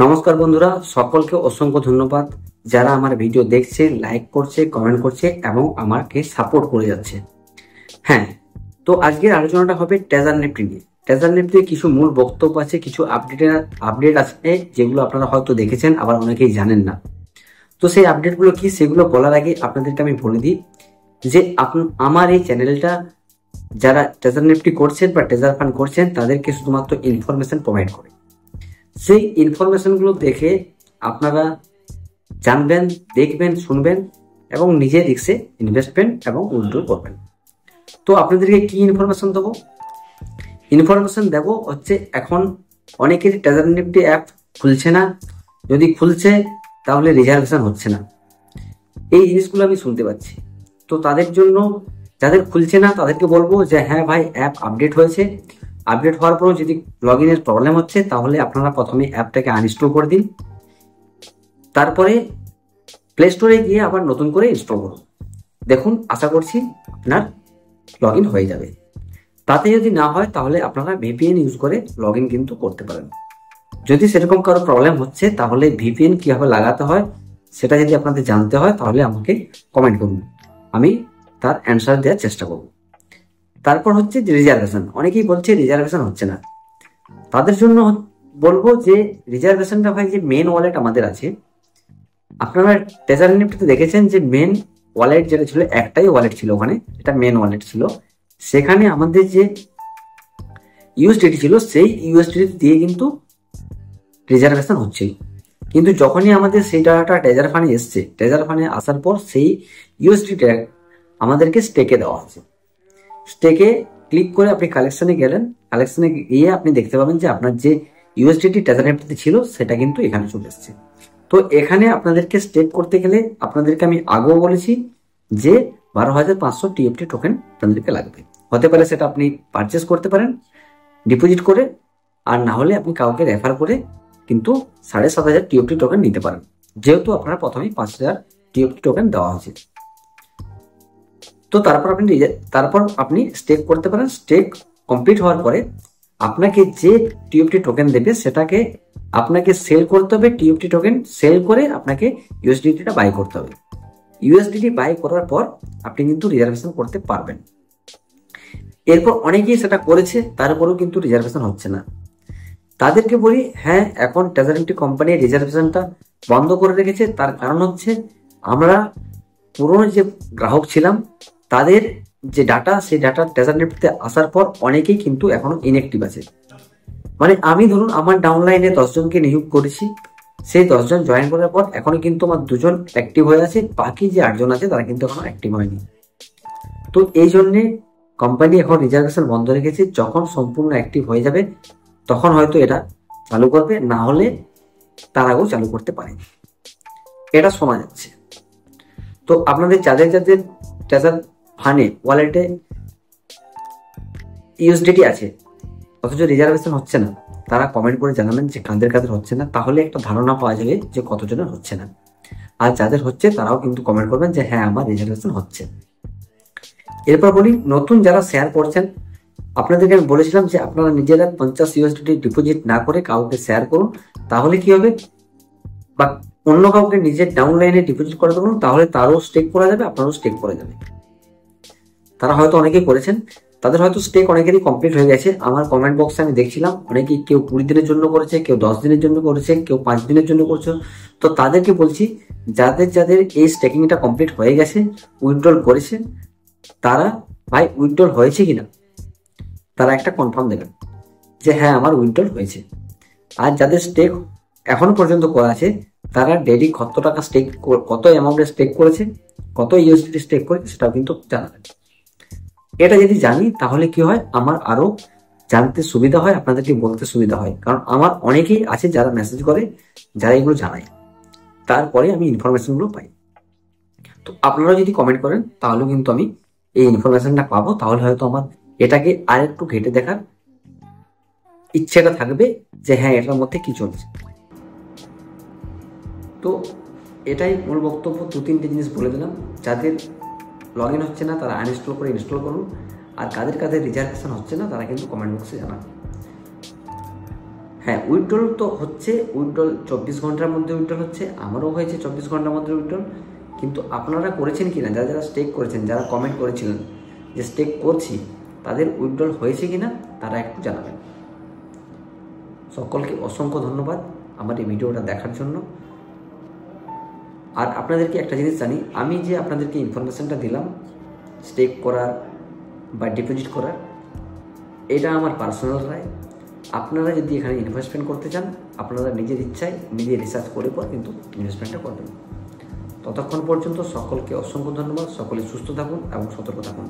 নমস্কার বন্ধুরা, সকলকে অসংখ্য ধন্যবাদ যারা আমার ভিডিও দেখছে, লাইক করছে, কমেন্ট করছে এবং আমাকে সাপোর্ট করে যাচ্ছে। হ্যাঁ, তো আজকের আলোচনাটা হবে ট্রেজার নিফটি নিয়ে। ট্রেজার নিফটির কিছু মূল বক্তব্য আছে, কিছু আপডেট আছে যেগুলো আপনারা হয়তো দেখেছেন, আবার অনেকেই জানেন না। তো সেই আপডেটগুলো কি সেগুলো বলার আগে আপনাদেরকে আমি বলে দিই যে আমার এই চ্যানেলটা যারা ট্রেজার নিফটি করছেন বা ট্রেজার ফান্ড করছেন তাদেরকে শুধুমাত্র ইনফরমেশন প্রোভাইড করে। সেই ইনফরমেশনগুলো দেখে আপনারা জানবেন, দেখবেন, শুনবেন এবং নিজে রিস্কে ইনভেস্টমেন্ট এবং উইথড্র করবেন। তো আপনাদেরকে কি ইনফরমেশন দেবো? ইনফরমেশন দেবো হচ্ছে, এখন অনেকের ট্রেজার নিফটি অ্যাপ খুলছে না, যদি খুলছে তাহলে রিজার্ভেশন হচ্ছে না। এই জিনিসগুলো আমি শুনতে পাচ্ছি। তো তাদের জন্য, যাদের খুলছে না তাদেরকে বলবো যে হ্যাঁ ভাই, অ্যাপ আপডেট হয়েছে। আপডেট হওয়ার পরও যদি লগ ইনের প্রবলেম হচ্ছে তাহলে আপনারা প্রথমে অ্যাপটাকে আনইনস্টল করে দিন, তারপরে প্লে স্টোরে গিয়ে আবার নতুন করে ইনস্টল করুন। দেখুন, আশা করছি আপনার লগ ইন হয়ে যাবে। তাতে যদি না হয় তাহলে আপনারা ভিপিএন ইউজ করে লগ ইন কিন্তু করতে পারেন। যদি সেরকম কারো প্রবলেম হচ্ছে তাহলে ভিপিএন কিভাবে লাগাতে হয় সেটা যদি আপনাদের জানতে হয় তাহলে আমাকে কমেন্ট করুন, আমি তার অ্যান্সার দেওয়ার চেষ্টা করব। তারপর হচ্ছে যে রিজার্ভেশন, অনেকেই বলছে রিজার্ভেশন হচ্ছে না। তাদের জন্য বলবো যে রিজার্ভেশনটা ভাই, যে মেন ওয়ালেট আমাদের আছে, আপনারা ট্রেজার নিফটিতে দেখেছেন যে মেন ওয়ালেট যেটা ছিল, একটাই ওয়ালেট ছিল ওখানে, এটা মেন ওয়ালেট ছিল। সেখানে আমাদের যে ইউএসডিটি ছিল সেই ইউএসডিটি দিয়ে কিন্তু রিজার্ভেশন হচ্ছে। কিন্তু যখনই আমাদের সেই টাকাটা ট্রেজার ফান্ডে এসছে, ট্রেজার ফান্ডে আসার পর সেই ইউএসডিটি আমাদেরকে স্টেকে দেওয়া হচ্ছে। স্টেকে ক্লিক করে আপনি কালেকশনে গেলেন, কালেকশনে গিয়ে আপনি দেখতে পাবেন যে আপনার যে ইউএসডিটি ট্রেজার নিফটিতে ছিল সেটা কিন্তু এখানে চলে এসছে। তো এখানে আপনাদেরকে স্টেক করতে গেলে আপনাদেরকে আমি আগেও বলেছি যে 12,500 টিএফটি টোকেন আপনাদেরকে লাগবে। হতে পারে সেটা আপনি পারচেস করতে পারেন ডিপোজিট করে, আর না হলে আপনি কাউকে রেফার করে কিন্তু 7,500 টিএফটি টোকেন নিতে পারেন, যেহেতু আপনার প্রথমেই 5,000 টিএফটি টোকেন দেওয়া হয়েছে। তো তারপর আপনি স্টেক করতে পারেন। স্টেক কমপ্লিট হওয়ার পরে আপনাকে যে টিএফটি টোকেন দেবে সেটাকে আপনাকে সেল করতে হবে। টিএফটি টোকেন সেল করে আপনাকে ইউএসডিটিটা বাই করতে হবে। ইউএসডিটি বাই করার পর আপনি কিন্তু রিজার্ভেশন করতে পারবেন। এরপর অনেকেই সেটা করেছে, তারপরেও কিন্তু রিজার্ভেশন হচ্ছে না। তাদেরকে বলি, হ্যাঁ, এখন ট্রেজার নিফটি কোম্পানি রিজার্ভেশনটা বন্ধ করে রেখেছে। তার কারণ হচ্ছে, আমরা পুরনো যে গ্রাহক ছিলাম তাদের যে ডাটা, সেই ডাটা ট্রেজার নিফটিতে আসার পর অনেকেই কিন্তু এখনো ইনঅ্যাক্টিভ আছে। মানে আমি ধরুন আমার ডাউনলাইনে 10 জনকে নিয়োগ করেছি, সেই 10 জন জয়েন করার পর এখনো কিন্তু আমার 2 জন অ্যাক্টিভ হয়ে আছে, বাকি যে 8 জন আছে তারা কিন্তু এখনো অ্যাক্টিভ হয়নি। তো এই জন্যে কোম্পানি এখন রিজার্ভেশন বন্ধ রেখেছে। যখন সম্পূর্ণ অ্যাক্টিভ হয়ে যাবে তখন হয়তো এটা চালু করবে, না হলে তার আগেও চালু করতে পারে, এটা শোনা যাচ্ছে। তো আপনাদের যাদের যাদের ট্রেজার ফান্ডে ওয়ালেটে ইউএসডিটি আছে অথচ রিজার্ভেশন হচ্ছে না, তারা কমেন্ট করে জানাবেন যে কাদের কাদের হচ্ছে না, তাহলে একটা ধারণা পাওয়া যাবে যে কতজনের হচ্ছে না। আর যাদের হচ্ছে তারাও কিন্তু কমেন্ট করবেন যে হ্যাঁ, আমার রিজার্ভেশন হচ্ছে। এরপর বলি, নতুন যারা শেয়ার করছেন, আপনাদেরকে আমি বলেছিলাম যে আপনারা নিজেরা 50 ইউএসডিটি ডিপোজিট না করে কাউকে শেয়ার করুন, তাহলে কি হবে, বা অন্য কাউকে নিজের ডাউনলাইনে ডিপোজিট করে দেবেন, তাহলে তারও স্টেক করা যাবে, আপনারও স্টেক করা যাবে। তারা হয়তো অনেকেই করেছেন, তাদের হয়তো স্টেক অনেকেরই কমপ্লিট হয়ে গেছে। আমার কমেন্ট বক্সে আমি দেখছিলাম অনেকেই, কেউ 20 দিনের জন্য করেছে, কেউ 10 দিনের জন্য করেছে, কেউ 5 দিনের জন্য করছে। তো তাদেরকে বলছি, যাদের যাদের এই স্টেকিংটা কমপ্লিট হয়ে গেছে, উইথড্রল করেছে, তারা ভাই উইথড্রল হয়েছে কিনা তারা একটা কনফার্ম দেবেন যে হ্যাঁ, আমার উইথড্রল হয়েছে। আর যাদের স্টেক এখনো পর্যন্ত করা আছে তারা ডেইলি কত টাকা স্টেক, কত অ্যামাউন্টে স্টেক করেছে, কত ইউএসডি স্টেক করেছে সেটাও কিন্তু জানাবেন। এটা যদি জানি তাহলে কি হয়, আমার আরো জানতে সুবিধা হয়, আপনাদেরকে বলতে সুবিধা হয়। কারণ আমার অনেকেই আছে যারা মেসেজ করে, যারা এগুলো জানায়, তারপরে আমি ইনফরমেশনগুলো পাই। তো আপনারা যদি কমেন্ট করেন তাহলে কিন্তু আমি এই ইনফরমেশনটা পাবো, তাহলে হয়তো আমার এটাকে আর একটু ঘেটে দেখার ইচ্ছেটা থাকবে যে হ্যাঁ, এটার মধ্যে কি চলছে। তো এটাই মূল বক্তব্য। 2-3টে জিনিস বলে দিলাম। যাদের লগ ইন হচ্ছে না তারা আনইনস্টল করে ইনস্টল করুন, আর কাদের কাদের রিজার্ভেশন হচ্ছে না তারা কিন্তু কমেন্ট বক্সে জানান। হ্যাঁ, উইথড্রল তো হচ্ছে, উইথড্রল 24 ঘন্টার মধ্যে উইথড্রল হচ্ছে, আমারও হয়েছে 24 ঘন্টার মধ্যে উইথড্রল। কিন্তু আপনারা করেছেন কি না, যারা যারা স্টেক করেছেন, যারা কমেন্ট করেছিলেন যে স্টেক করছি, তাদের উইথড্রল হয়েছে কি না তারা একটু জানাবেন। সকলকে অসংখ্য ধন্যবাদ আমার এই ভিডিওটা দেখার জন্য। আর আপনাদেরকে একটা জিনিস জানি, আমি যে আপনাদেরকে ইনফরমেশানটা দিলাম স্টেক করার বা ডিপোজিট করার, এটা আমার পার্সোনাল রায়। আপনারা যদি এখানে ইনভেস্টমেন্ট করতে চান, আপনারা নিজের ইচ্ছায় নিজে রিসার্চ করে পর কিন্তু ইনভেস্টমেন্টটা করবেন। ততক্ষণ পর্যন্ত সকলকে অসংখ্য ধন্যবাদ। সকলে সুস্থ থাকুন এবং সতর্ক থাকুন।